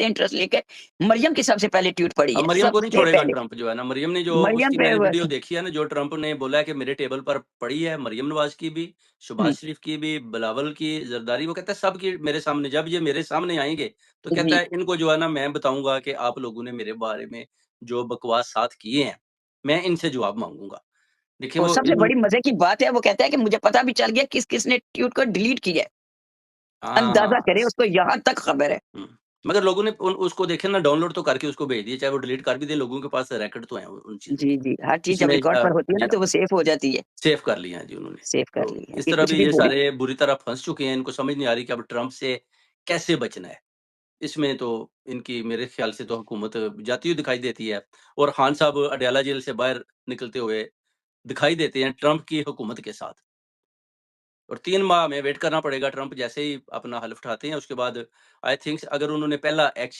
हफ्ते इंटरेस्ट लेके मरियम की सबसे पहले ट्वीट पड़ी अब है, मरियम को नहीं सबसे छोड़ेगा पहले। ट्रंप जो है ना, मरियम ने जो मरियम उसकी पे मैंने व वीडियो देखी है ना, जो ट्रंप ने बोला है कि मेरे टेबल पर पड़ी है, मरियम नवाज़ की भी, हुँ, शहबाज शरीफ की भी, बिलावल की, ज़रदारी, वो कहता है सबकी मेरे सामने, जब ये मेरे सामने आएँगे, तो कहता जी। है इनको जो है ना मैं बताऊँगा कि आप लोगों ने मेरे बारे में जो बकवास साथ किए हैं, मैं इनसे जवाब माँगूँगा। देखिए और वो सबसे इन्होंने बड़ी मज़े की बात है, वो कहता है कि मुझे पता भी चल गया किस-किस ने ट्वीट को डिलीट किया है। अंदाज़ा हाँ। करें, उसको यहाँ तक खबर है। हुँ। मगर लोगों ने उन उसको देखे ना डाउनलोड तो करके उसको भेज दिए, चाहे वो डिलीट कर भी दें, लोगों के पास रिकॉर्ड तो हैं उन चीज़ों जी, के। जी। हर चीज़ जब इसमें रिकॉर्ड पर होती है ना, जी तो हाँ, वो सेव हो जाती है। सेव कर लिया है जी उन्होंने। सेव कर तो ली है इस कि तरह कुछ भी भी ये बोले। सारे बुरी तरह फँस चुके हैं, इनको समझ नहीं आ रही कि अब ट्रंप से कैसे बचना है। इसमें तो इनकी मेरे ख़्याल से तो हुकूमत जाती हुई दिखाई देती है और खान साहब अडयाला जेल से बाहर निकलते हुए दिखाई देते हैं ट्रंप की हुकूमत के साथ। और 3 माह हमें वेट करना पड़ेगा, ट्रंप जैसे ही अपना हल्फ उठाते हैं, उसके बाद आई थिंक अगर उन्होंने पहला एक्शन